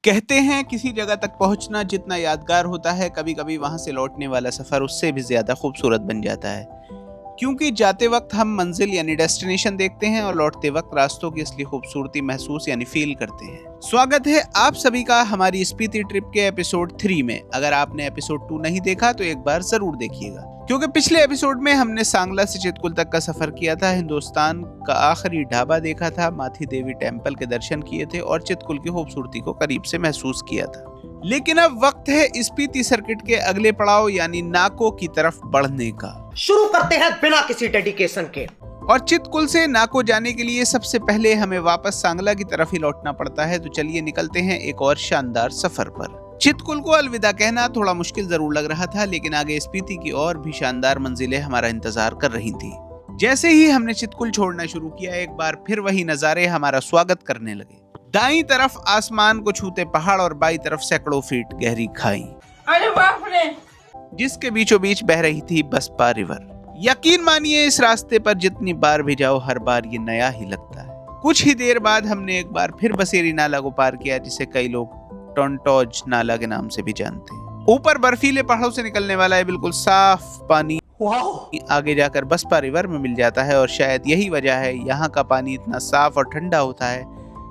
कहते हैं किसी जगह तक पहुंचना जितना यादगार होता है, कभी कभी वहां से लौटने वाला सफर उससे भी ज्यादा खूबसूरत बन जाता है। क्योंकि जाते वक्त हम मंजिल यानी डेस्टिनेशन देखते हैं और लौटते वक्त रास्तों की असली खूबसूरती महसूस यानी फील करते हैं। स्वागत है आप सभी का हमारी स्पीति ट्रिप के एपिसोड 3 में। अगर आपने एपिसोड 2 नहीं देखा तो एक बार जरूर देखिएगा, क्योंकि पिछले एपिसोड में हमने सांगला से चितकुल तक का सफर किया था, हिंदुस्तान का आखिरी ढाबा देखा था, माथी देवी टेम्पल के दर्शन किए थे और चितकुल की खूबसूरती को करीब से महसूस किया था। लेकिन अब वक्त है स्पीति सर्किट के अगले पड़ाव यानी नाको की तरफ बढ़ने का। शुरू करते हैं बिना किसी डेडिकेशन के। और चितकुल से नाको जाने के लिए सबसे पहले हमें वापस सांगला की तरफ ही लौटना पड़ता है। तो चलिए निकलते हैं एक और शानदार सफर पर। चितकुल को अलविदा कहना थोड़ा मुश्किल जरूर लग रहा था, लेकिन आगे स्पीति की और भी शानदार मंजिलें हमारा इंतजार कर रही थी। जैसे ही हमने चितकुल छोड़ना शुरू किया, एक बार फिर वही नजारे हमारा स्वागत करने लगे। दाईं तरफ आसमान को छूते पहाड़ और बाईं तरफ सैकड़ों फीट गहरी खाई, अरे बाप रे, जिसके बीचों बीच बह रही थी बसपा रिवर। यकीन मानिए इस रास्ते पर जितनी बार भी जाओ, हर बार ये नया ही लगता है। कुछ ही देर बाद हमने एक बार फिर बसेरी नाला को पार किया, जिसे कई लोग टोंटोज नाला के नाम से भी जानते हैं। ऊपर बर्फीले पहाड़ों से निकलने वाला है बिल्कुल साफ पानी आगे जाकर बसपा रिवर में मिल जाता है, और शायद यही वजह है यहाँ का पानी इतना साफ और ठंडा होता है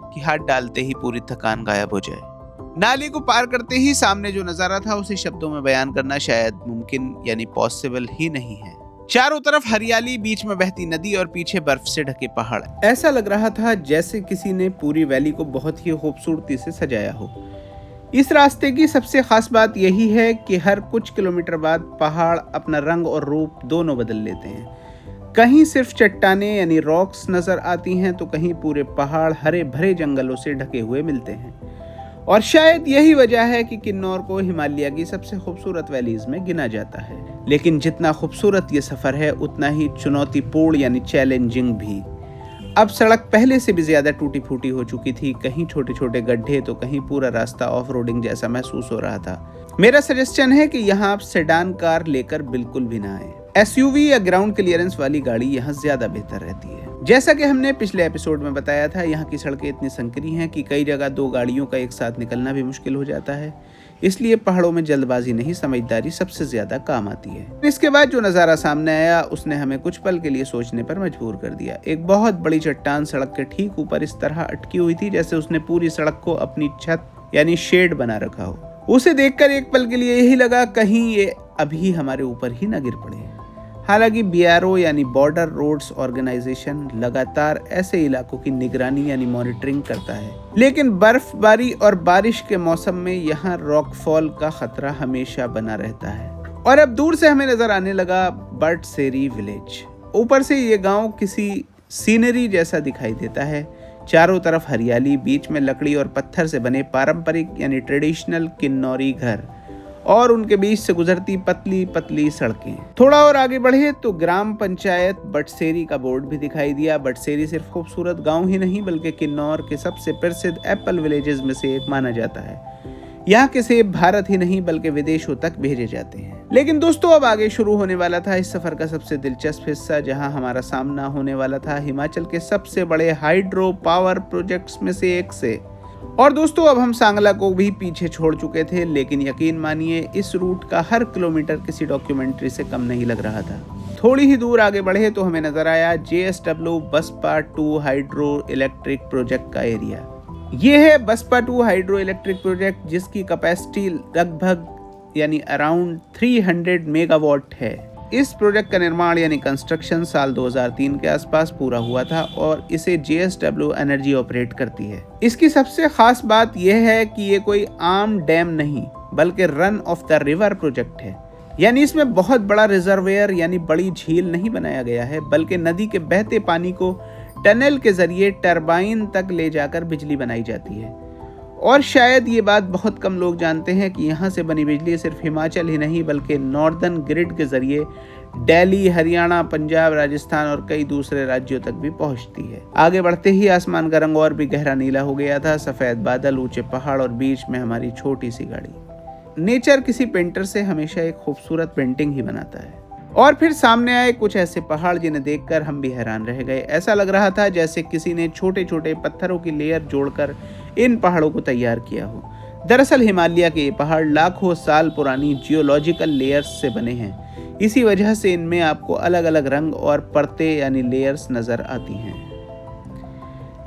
कि हाथ डालते ही पूरी थकान गायब हो जाए। नाले को पार करते ही सामने जो नजारा था उसे शब्दों में बयान करना शायद मुमकिन यानी पॉसिबल ही नहीं है। चारों तरफ हरियाली, बीच में बहती नदी और पीछे बर्फ से ढके पहाड़। ऐसा लग रहा था जैसे किसी ने पूरी वैली को बहुत ही खूबसूरती से सजाया हो। इस रास्ते की सबसे खास बात यही है कि हर कुछ किलोमीटर बाद पहाड़ अपना रंग और रूप दोनों बदल लेते हैं। कहीं सिर्फ चट्टानें यानी रॉक्स नजर आती हैं, तो कहीं पूरे पहाड़ हरे भरे जंगलों से ढके हुए मिलते हैं। और शायद यही वजह है कि किन्नौर को हिमालय की सबसे खूबसूरत वैलीज में गिना जाता है। लेकिन जितना खूबसूरत ये सफर है, उतना ही चुनौतीपूर्ण यानी चैलेंजिंग भी। अब सड़क पहले से भी ज्यादा टूटी फूटी हो चुकी थी, कहीं छोटे छोटे गड्ढे तो कहीं पूरा रास्ता ऑफ रोडिंग जैसा महसूस हो रहा था। मेरा सजेशन है कि यहाँ आप सेडान कार लेकर बिल्कुल भी ना आए। एसयूवी या ग्राउंड क्लियरेंस वाली गाड़ी यहाँ ज्यादा बेहतर रहती है। जैसा कि हमने पिछले एपिसोड में बताया था, यहाँ की सड़कें इतनी संकरी हैं कि कई जगह दो गाड़ियों का एक साथ निकलना भी मुश्किल हो जाता है। इसलिए पहाड़ों में जल्दबाजी नहीं, समझदारी सबसे ज्यादा काम आती है। इसके बाद जो नजारा सामने आया उसने हमें कुछ पल के लिए सोचने पर मजबूर कर दिया। एक बहुत बड़ी चट्टान सड़क के ठीक ऊपर इस तरह अटकी हुई थी जैसे उसने पूरी सड़क को अपनी छत यानी शेड बना रखा हो। उसे देखकर एक पल के लिए यही लगा कहीं ये अभी हमारे ऊपर ही न गिर पड़े। हालांकि बीआरओ यानी बॉर्डर रोड्स ऑर्गेनाइजेशन लगातार ऐसे इलाकों की निगरानी यानी मॉनिटरिंग करता है, लेकिन बर्फबारी और बारिश के मौसम में यहाँ रॉकफॉल का खतरा हमेशा बना रहता है। और अब दूर से हमें नजर आने लगा बटसेरी विलेज। ऊपर से ये गांव किसी सीनरी जैसा दिखाई देता है। चारों तरफ हरियाली, बीच में लकड़ी और पत्थर से बने पारंपरिक यानी ट्रेडिशनल किन्नौरी घर और उनके बीच से गुजरती पतली पतली सड़कें। थोड़ा और आगे बढ़े तो ग्राम पंचायत बटसेरी का बोर्ड भी दिखाई दिया। बटसेरी सिर्फ खूबसूरत गांव ही नहीं बल्कि किन्नौर के सबसे प्रसिद्ध एप्पल विलेजेस में से एक माना जाता है। यहाँ के सेब भारत ही नहीं बल्कि विदेशों तक भेजे जाते हैं। लेकिन दोस्तों, अब आगे शुरू होने वाला था इस सफर का सबसे दिलचस्प हिस्सा, जहाँ हमारा सामना होने वाला था हिमाचल के सबसे बड़े हाइड्रो पावर प्रोजेक्ट्स में से एक से। और दोस्तों, अब हम सांगला को भी पीछे छोड़ चुके थे, लेकिन यकीन मानिए इस रूट का हर किलोमीटर किसी डॉक्यूमेंट्री से कम नहीं लग रहा था। थोड़ी ही दूर आगे बढ़े तो हमें नजर आया JSW Baspa 2 hydro electric project का एरिया। ये है बसपा 2 हाइड्रो इलेक्ट्रिक प्रोजेक्ट, जिसकी कैपेसिटी लगभग यानी अराउंड 300 मेगावाट है। इस प्रोजेक्ट का निर्माण यानी कंस्ट्रक्शन साल 2003 के आसपास पूरा हुआ था और इसे JSW एनर्जी ऑपरेट करती है। इसकी सबसे खास बात यह है कि ये कोई आम डैम नहीं बल्कि run of the river project है। यानी इसमें बहुत बड़ा रिजर्वेयर यानी बड़ी झील नहीं बनाया गया है, बल्कि नदी के बहते पानी को टनल के जरिए टरबाइन तक ले जाकर बिजली बनाई जाती है। और शायद ये बात बहुत कम लोग जानते हैं कि यहाँ से बनी बिजली सिर्फ हिमाचल ही नहीं बल्कि नॉर्दर्न ग्रिड के जरिए दिल्ली, हरियाणा, पंजाब, राजस्थान और कई दूसरे राज्यों तक भी पहुँचती है। आगे बढ़ते ही आसमान का रंग और भी गहरा नीला हो गया था। सफ़ेद बादल, ऊंचे पहाड़ और बीच में हमारी छोटी सी गाड़ी। नेचर किसी पेंटर से हमेशा एक खूबसूरत पेंटिंग ही बनाता है। और फिर सामने आए कुछ ऐसे पहाड़ जिन्हें देखकर हम भी हैरान रह गए। ऐसा लग रहा था जैसे किसी ने छोटे छोटे पत्थरों की लेयर जोड़कर इन पहाड़ों को तैयार किया हो। दरअसल हिमालय के ये पहाड़ लाखों साल पुरानी जियोलॉजिकल लेयर्स से बने हैं। इसी वजह से इनमें आपको अलग अलग रंग और परतें यानी लेयर्स नजर आती हैं।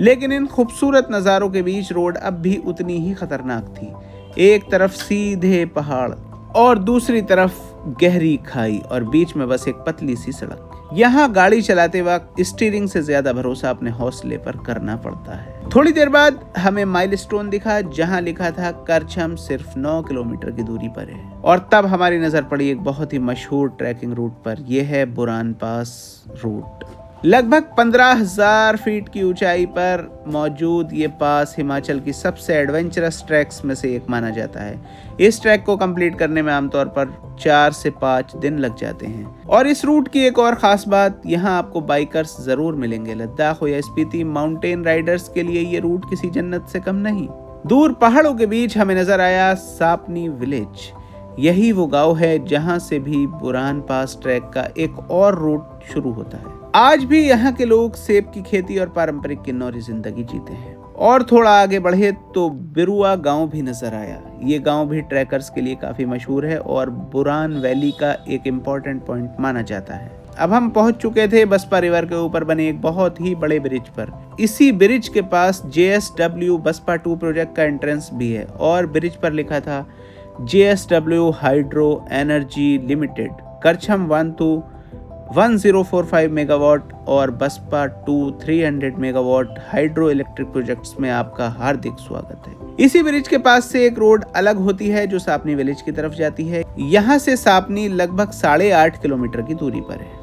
लेकिन इन खूबसूरत नज़ारों के बीच रोड अब भी उतनी ही खतरनाक थी। एक तरफ सीधे पहाड़ और दूसरी तरफ गहरी खाई और बीच में बस एक पतली सी सड़क। यहाँ गाड़ी चलाते वक्त स्टीयरिंग से ज्यादा भरोसा अपने हौसले पर करना पड़ता है। थोड़ी देर बाद हमें माइलस्टोन दिखा जहाँ लिखा था करछम सिर्फ 9 किलोमीटर की दूरी पर है। और तब हमारी नजर पड़ी एक बहुत ही मशहूर ट्रैकिंग रूट पर। यह है बुरान पास रूट। लगभग 15,000 फीट की ऊंचाई पर मौजूद ये पास हिमाचल की सबसे एडवेंचरस ट्रैक्स में से एक माना जाता है। इस ट्रैक को कंप्लीट करने में आमतौर पर 4 से 5 दिन लग जाते हैं। और इस रूट की एक और खास बात, यहाँ आपको बाइकर्स जरूर मिलेंगे। लद्दाख हो या स्पीति, माउंटेन राइडर्स के लिए ये रूट किसी जन्नत से कम नहीं। दूर पहाड़ों के बीच हमें नजर आया सापनी विलेज। यही वो गांव है जहां से भी बुरान पास ट्रैक का एक और रूट शुरू होता है। आज भी यहाँ के लोग सेब की खेती और पारंपरिक किन्नौरी जिंदगी जीते हैं। और थोड़ा आगे बढ़े तो बिरुआ गांव भी नजर आया। ये गांव भी ट्रैकर्स के लिए काफी मशहूर है और बुरान वैली का एक इम्पोर्टेंट पॉइंट माना जाता है। अब हम पहुंच चुके थे बसपा रिवर के ऊपर बने एक बहुत ही बड़े ब्रिज पर। इसी ब्रिज के पास JSW बसपा 2 प्रोजेक्ट का एंट्रेंस भी है और ब्रिज पर लिखा था JSW hydro energy limited, Karcham 1 to 1045 megawatt और Baspa 2 300 megawatt hydro electric projects में आपका हार्दिक स्वागत है। इसी ब्रिज के पास से एक रोड अलग होती है जो सापनी विलेज की तरफ जाती है। यहाँ से सापनी लगभग 8.5 किलोमीटर की दूरी पर है।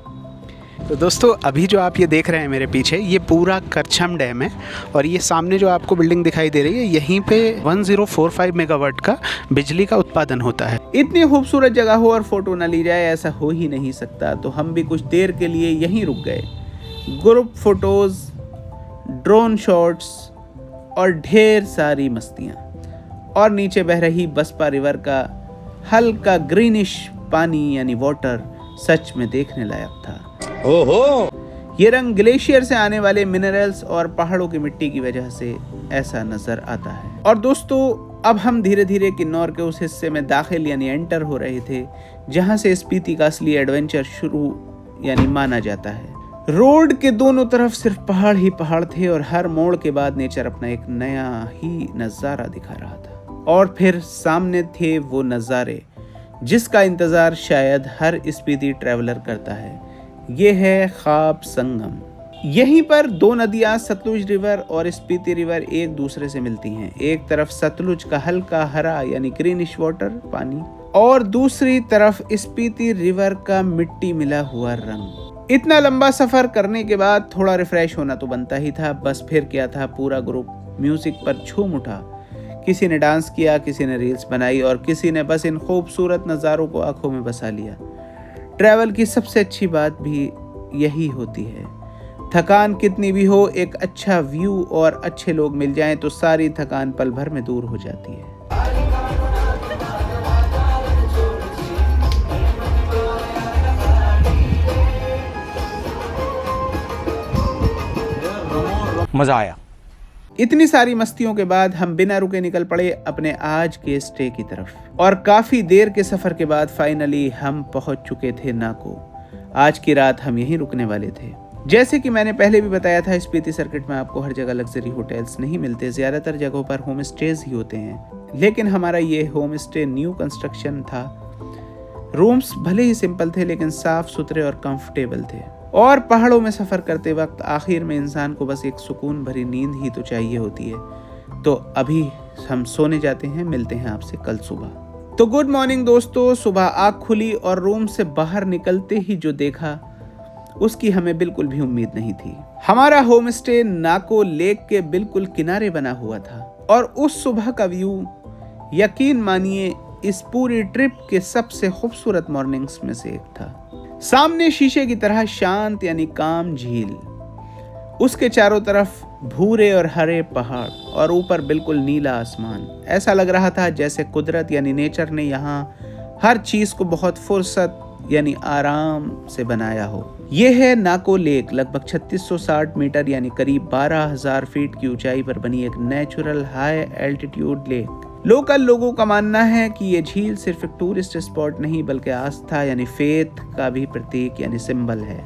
तो दोस्तों अभी जो आप ये देख रहे हैं मेरे पीछे, ये पूरा करछम डैम है और ये सामने जो आपको बिल्डिंग दिखाई दे रही है, यहीं पे 1045 मेगावाट का बिजली का उत्पादन होता है। इतनी खूबसूरत जगह हो और फोटो न ली जाए, ऐसा हो ही नहीं सकता। तो हम भी कुछ देर के लिए यहीं रुक गए। ग्रुप फोटोज, ड्रोन शॉट्स और ढेर सारी मस्तियाँ। और नीचे बह रही बसपा रिवर का हल्का ग्रीनिश पानी यानी वाटर सच में देखने लायक था। ओहो! ये रंग ग्लेशियर से आने वाले मिनरल्स और पहाड़ों की मिट्टी की वजह से ऐसा नजर आता है। और दोस्तों अब हम धीरे धीरे किन्नौर के उस हिस्से में दाखिल यानी एंटर हो रहे थे जहां से स्पीति का असली एडवेंचर शुरू यानी माना जाता है। रोड के दोनों तरफ सिर्फ पहाड़ ही पहाड़ थे और हर मोड़ के बाद नेचर अपना एक नया ही नजारा दिखा रहा था। और फिर सामने थे वो नज़ारे जिसका इंतजार शायद हर स्पीति ट्रैवलर करता है। ये है ख्वाब संगम। यहीं पर 2 नदियां सतलुज रिवर और स्पीति रिवर एक दूसरे से मिलती हैं। एक तरफ सतलुज का हल्का हरा यानी ग्रीनिश वाटर पानी और दूसरी तरफ स्पीति रिवर का मिट्टी मिला हुआ रंग। इतना लंबा सफर करने के बाद थोड़ा रिफ्रेश होना तो बनता ही था। बस फिर क्या था, पूरा ग्रुप म्यूजिक पर झूम उठा। किसी ने डांस किया, किसी ने रील्स बनाई और किसी ने बस इन खूबसूरत नज़ारों को आंखों में बसा लिया। ट्रैवल की सबसे अच्छी बात भी यही होती है। थकान कितनी भी हो, एक अच्छा व्यू और अच्छे लोग मिल जाएं तो सारी थकान पल भर में दूर हो जाती है। मजा आया। इतनी सारी मस्तियों के बाद हम बिना रुके निकल पड़े अपने आज के स्टे की तरफ। और काफी देर के सफर के बाद फाइनली हम पहुंच चुके थे नाको। आज की रात हम यहीं रुकने वाले थे। जैसे कि मैंने पहले भी बताया था, स्पीति सर्किट में आपको हर जगह लग्जरी होटल्स नहीं मिलते। ज्यादातर जगहों पर होम स्टेज ही होते हैं, लेकिन हमारा ये होम स्टे न्यू कंस्ट्रक्शन था। रूम्स भले ही सिंपल थे लेकिन साफ सुथरे और कंफर्टेबल थे। और पहाड़ों में सफर करते वक्त आखिर में इंसान को बस एक सुकून भरी नींद ही तो चाहिए होती है। तो अभी हम सोने जाते हैं, मिलते हैं आपसे कल सुबह। तो गुड मॉर्निंग दोस्तों। सुबह आँख खुली और रूम से बाहर निकलते ही जो देखा उसकी हमें बिल्कुल भी उम्मीद नहीं थी। हमारा होम स्टे नाको लेक के बिल्कुल किनारे बना हुआ था और उस सुबह का व्यू यकीन मानिए इस पूरी ट्रिप के सबसे खूबसूरत मॉर्निंग्स में से एक था। सामने शीशे की तरह शांत यानी काम झील, उसके चारों तरफ भूरे और हरे पहाड़ और ऊपर बिल्कुल नीला आसमान। ऐसा लग रहा था जैसे कुदरत यानी नेचर ने यहाँ हर चीज को बहुत फुर्सत यानी आराम से बनाया हो। यह है नाको लेक, लगभग 3660 मीटर यानी करीब 12,000 फीट की ऊंचाई पर बनी एक natural high altitude lake. Local लोगों का मानना है कि ये झील सिर्फ एक टूरिस्ट स्पॉट नहीं बल्कि आस्था यानी फेथ का भी प्रतीक यानी सिंबल है।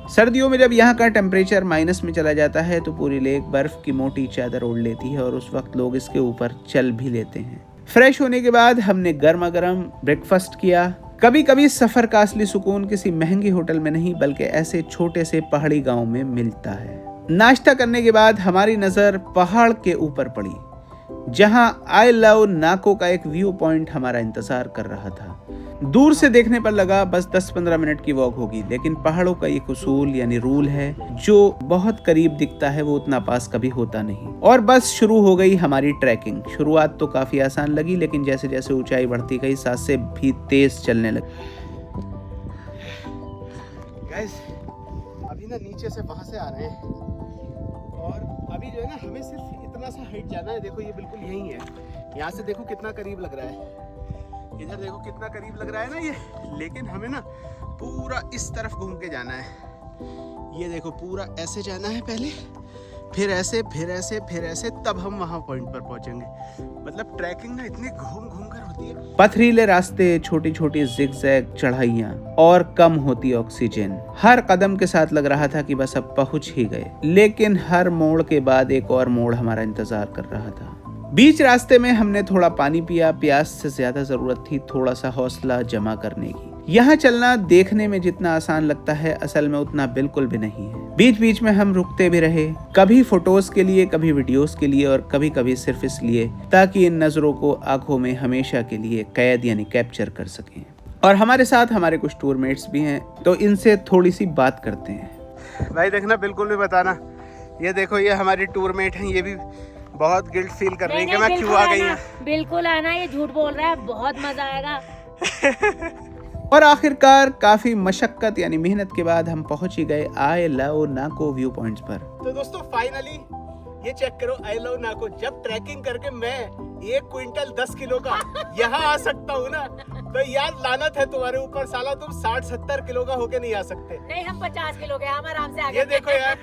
सर्दियों में जब यहाँ का टेम्परेचर माइनस में चला जाता है तो पूरी लेक बर्फ की मोटी चादर ओढ़ लेती है और उस वक्त लोग इसके ऊपर चल भी लेते हैं। फ्रेश होने के बाद हमने गर्मा गर्म ब्रेकफास्ट किया। कभी कभी सफर का असली सुकून किसी महंगे होटल में नहीं बल्कि ऐसे छोटे से पहाड़ी गांव में मिलता है। नाश्ता करने के बाद हमारी नजर पहाड़ के ऊपर पड़ी जहां आई लव नाको का एक व्यू पॉइंट हमारा इंतजार कर रहा था। दूर से देखने पर लगा बस 10-15 मिनट की वॉक होगी, लेकिन पहाड़ों का एक उसूल यानी रूल है, जो बहुत करीब दिखता है वो उतना पास कभी होता नहीं। और बस शुरू हो गई हमारी ट्रैकिंग। शुरुआत तो काफी आसान लगी, लेकिन जैसे जैसे ऊंचाई बढ़ती गई सांसें भी तेज चलने लगी। गाइस, अभी ना नीचे से वहां से आ रहे हैं और अभी जो है ना हमें सिर्फ इतना सा हाइट जाना है। देखो ये बिल्कुल यही है, यहाँ से देखो कितना करीब लग रहा है, इधर देखो कितना करीब लग रहा है ना ये, लेकिन हमें ना पूरा इस तरफ घूम के जाना है। ये देखो पूरा ऐसे जाना है पहले, फिर ऐसे फिर ऐसे फिर ऐसे, तब हम वहाँ पॉइंट पर पहुँचेंगे। मतलब ट्रैकिंग ना इतनी घूम घूम कर होती है। पथरीले रास्ते, छोटी छोटी जिगजैग चढ़ाइयाँ और कम होती ऑक्सीजन। हर कदम के साथ लग रहा था कि बस अब पहुंच ही गए, लेकिन हर मोड़ के बाद एक और मोड़ हमारा इंतजार कर रहा था। बीच रास्ते में हमने थोड़ा पानी पिया। प्यास से ज्यादा जरूरत थी थोड़ा सा हौसला जमा करने की। यहाँ चलना देखने में जितना आसान लगता है असल में उतना बिल्कुल भी नहीं है। बीच बीच में हम रुकते भी रहे, कभी फोटोज के लिए, कभी वीडियोस के लिए और कभी कभी सिर्फ इसलिए ताकि इन नजरों को आंखों में हमेशा के लिए कैद यानी कैप्चर कर सकें। और हमारे साथ हमारे कुछ टूरमेट्स भी हैं, तो इनसे थोड़ी सी बात करते हैं। भाई देखना, बिल्कुल भी बताना। ये देखो ये हमारी टूरमेट हैं, ये भी बहुत गिल्ट फील कर रही है कि मैं क्यों आ गई हूँ। बिल्कुल आना, ये झूठ बोल रहा है, बहुत मजा आएगा। और आखिरकार काफी मशक्कत यानी मेहनत के बाद हम पहुंच ही गए I love Nako view points पर। तो दोस्तों फाइनली ये चेक करो, आई लव नाको। जब ट्रैकिंग करके मैं 1 क्विंटल 10 किलो का यहाँ आ सकता हूँ ना, तो यार लानत है तुम्हारे ऊपर, साला तुम 60-70 किलो का होके नहीं आ सकते। नहीं, हम 50 किलो के, हम आराम से आ गए। ये देखो यार,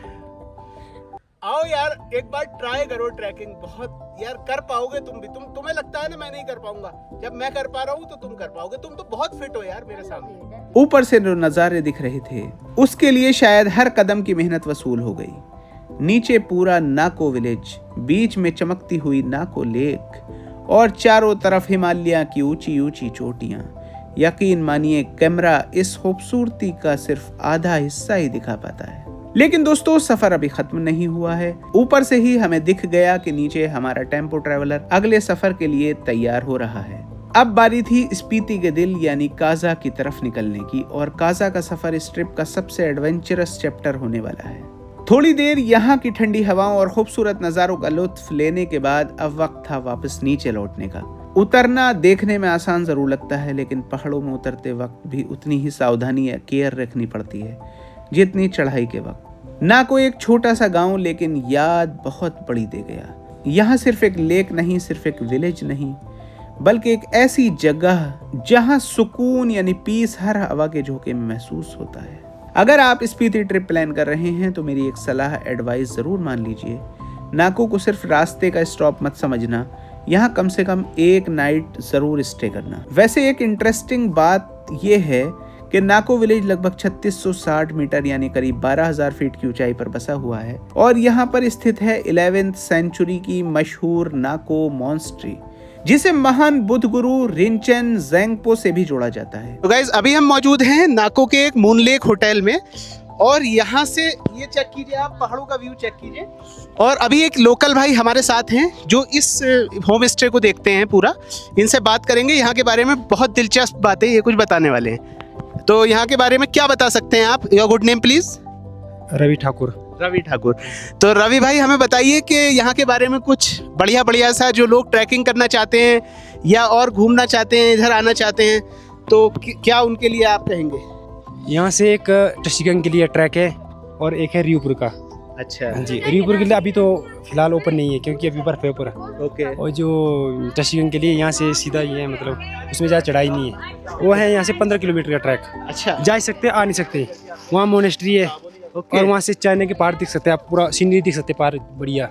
आओ यार एक बार ट्राई करो ट्रैकिंग, बहुत यार कर पाओगे तुम भी। तुम्हें लगता है ना मैं नहीं कर पाऊंगा, जब मैं कर पा रहा हूँ तो तुम कर पाओगे। तुम तो बहुत फिट हो यार मेरे सामने। ऊपर से जो नजारे दिख रहे थे उसके लिए शायद हर कदम की मेहनत वसूल हो गई। नीचे पूरा नाको विलेज, बीच में चमकती हुई नाको लेक और चारों तरफ हिमालय की ऊंची ऊंची चोटियां। यकीन मानिए कैमरा इस खूबसूरती का सिर्फ आधा हिस्सा ही दिखा पाता है। लेकिन दोस्तों सफर अभी खत्म नहीं हुआ है। ऊपर से ही हमें दिख गया कि नीचे हमारा टेम्पो ट्रैवलर अगले सफर के लिए तैयार हो रहा है। अब बारी थी स्पीति के दिल यानी काजा की तरफ निकलने की, और काजा का सफर इस ट्रिप का सबसे एडवेंचरस चैप्टर होने वाला है। थोड़ी देर यहाँ की ठंडी हवाओं और खूबसूरत नजारों का लुत्फ लेने के बाद अब वक्त था वापस नीचे लौटने का। उतरना देखने में आसान जरूर लगता है, लेकिन पहाड़ों में उतरते वक्त भी उतनी ही सावधानी या केयर रखनी पड़ती है जितनी चढ़ाई के वक्त। नाको एक छोटा सा गांव, लेकिन याद बहुत बड़ी दे गया। यहाँ सिर्फ एक लेक नहीं, सिर्फ एक विलेज नहीं, बल्कि एक ऐसी जगह जहाँ सुकून यानी पीस हर हवा के झोंके में महसूस होता है। अगर आप स्पीति ट्रिप प्लान कर रहे हैं तो मेरी एक सलाह एडवाइस जरूर मान लीजिए। नाको को सिर्फ रास्ते का स्टॉप मत समझना, यहाँ कम से कम एक नाइट जरूर स्टे करना। वैसे एक इंटरेस्टिंग बात यह है कि नाको विलेज लगभग 3660 मीटर यानी करीब 12,000 फीट की ऊंचाई पर बसा हुआ है, और यहाँ पर स्थित है 11वीं सेंचुरी की मशहूर नाको मॉन्स्ट्री, जिसे महान बुद्ध गुरु रिनचेन ज़ेंगपो से भी जोड़ा जाता है। तो गाइस अभी हम मौजूद हैं नाको के एक मून लेक होटल में, और यहाँ से ये चेक कीजिए, आप पहाड़ों का व्यू चेक कीजिए। और अभी एक लोकल भाई हमारे साथ हैं जो इस होम स्टे को देखते हैं पूरा, इनसे बात करेंगे यहाँ के बारे में। बहुत दिलचस्प बातें ये कुछ बताने वाले हैं। तो यहाँ के बारे में क्या बता सकते हैं आप? Your good name please? Ravi Thakur. Ravi Thakur. तो रवि भाई हमें बताइए कि यहाँ के बारे में कुछ बढ़िया बढ़िया सा, जो लोग ट्रैकिंग करना चाहते हैं या और घूमना चाहते हैं, इधर आना चाहते हैं, तो क्या उनके लिए आप कहेंगे? यहाँ से एक टशीगंग के लिए ट्रैक है और एक है रियूपुर का। अच्छा जी, रियूपुर के लिए अभी तो फिलहाल ओपन नहीं है क्योंकि अभी बर्फ है ऊपर। ओके। और जो टशीगंग के लिए यहाँ से सीधा ही है, मतलब उसमें ज़्यादा चढ़ाई नहीं है। वो है यहाँ से 15 किलोमीटर का ट्रैक। अच्छा। जा सकते आ नहीं सकते। वहाँ मोनेस्ट्री है और वहाँ से चाइना के पहाड़ दिख सकते हैं आप, पूरा सीनरी दिख सकते हैं पहाड़ बढ़िया।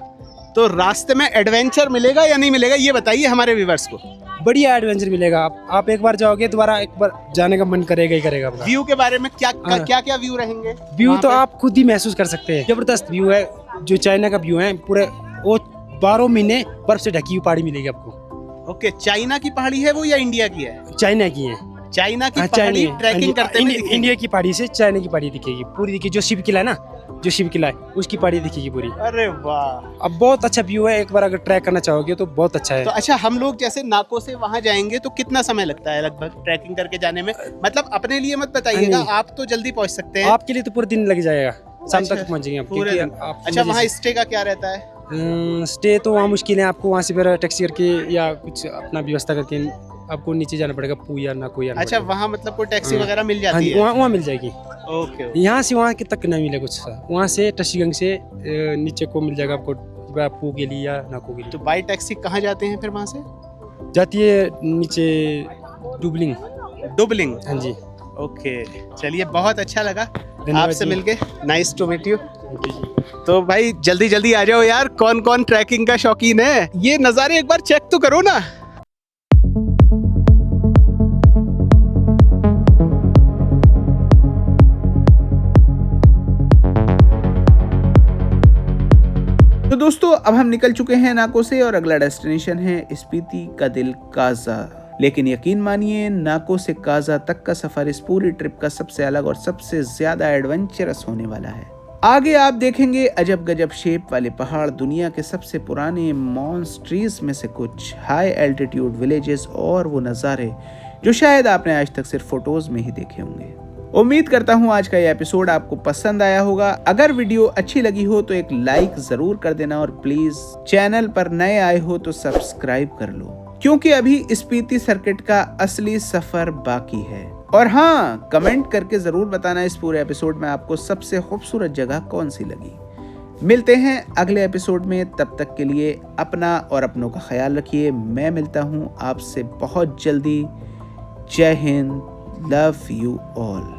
तो रास्ते में एडवेंचर मिलेगा या नहीं मिलेगा, ये बताइए हमारे व्यूवर्स को। बढ़िया एडवेंचर मिलेगा। आप एक बार जाओगे दोबारा एक बार जाने का मन करेगा ही करेगा आपका। व्यू के बारे में क्या हाँ। क्या व्यू रहेंगे? व्यू वहाँ तो पे? आप खुद ही महसूस कर सकते हैं। जबरदस्त व्यू है। जो चाइना का व्यू है पूरे, वो 12 महीने बर्फ से ढकी हुई पहाड़ी मिलेगी आपको। ओके, चाइना की पहाड़ी है वो या इंडिया की है? चाइना की है। चाइना की हाँ, पहाड़ी चाइना ट्रैकिंग करते हुए दिखेगी। इंडिया की पहाड़ी से चाइना की पहाड़ी दिखेगी पूरी। दिखेगी जो शिव किला है ना, जो शिव किला है उसकी पहाड़ी दिखेगी पूरी। अरे वाह, अब बहुत अच्छा व्यू है। एक बार अगर ट्रैक करना चाहोगे तो बहुत अच्छा है। तो अच्छा, हम लोग जैसे नाको से वहां जाएंगे तो कितना समय लगता है लगभग ट्रैकिंग करके जाने में? मतलब अपने लिए मत बताइएगा, नहीं। आप तो जल्दी पहुंच सकते हैं। आपके लिए तो पूरे दिन लग जाएगा, शाम अच्छा, तक पहुंच जाएंगे आप। पूरे क्योंकि दिन। आप अच्छा, वहाँ स्टे का क्या रहता है? स्टे तो वहाँ मुश्किल है। आपको वहाँ से फिर टैक्सी करके या कुछ अपना व्यवस्था करके आपको नीचे जाना पड़ेगा, पू या ना कोई। अच्छा, वहाँ मतलब कोई टैक्सी हाँ। वगैरह मिल हाँ जाती जी, है? वहाँ मिल जाएगी। ओके। यहाँ से वहाँ के तक नहीं मिलेगा कुछ। वहाँ से टशीगंग से नीचे को मिल जाएगा आपको, पू के लिए या नाको के लिए। तो बाई टैक्सी कहाँ जाते हैं फिर वहाँ से? जाती है नीचे डुबलिंग। डुबलिंग। हाँ जी। ओके, चलिए, बहुत अच्छा लगा धन्यवाद आपसे जी। मिलके। Nice to meet you. तो भाई जल्दी जल्दी आ जाओ यार, कौन कौन ट्रैकिंग का शौकीन है, ये नज़ारे एक बार चेक तो करो ना। तो दोस्तों अब हम निकल चुके हैं नाको से और अगला डेस्टिनेशन है स्पीति का दिल काजा। लेकिन यकीन मानिए, नाको से काजा तक का सफर इस पूरी ट्रिप का सबसे अलग और सबसे ज्यादा एडवेंचरस होने वाला है। आगे आप देखेंगे अजब गजब शेप वाले पहाड़, दुनिया के सबसे पुराने मॉन्स्ट्रीज में से कुछ, हाई एल्टीट्यूड विलेजेस और वो नज़ारे जो शायद आपने आज तक सिर्फ फोटोज में ही देखे होंगे। उम्मीद करता हूँ आज का ये एपिसोड आपको पसंद आया होगा। अगर वीडियो अच्छी लगी हो तो एक लाइक जरूर कर देना और प्लीज चैनल पर नए आए हो तो सब्सक्राइब कर लो, क्योंकि अभी स्पीति सर्किट का असली सफर बाकी है। और हाँ, कमेंट करके जरूर बताना इस पूरे एपिसोड में आपको सबसे खूबसूरत जगह कौन सी लगी। मिलते हैं अगले एपिसोड में, तब तक के लिए अपना और अपनों का ख्याल रखिए। मैं मिलता हूँ आपसे बहुत जल्दी। जय हिंद, लव यू ऑल।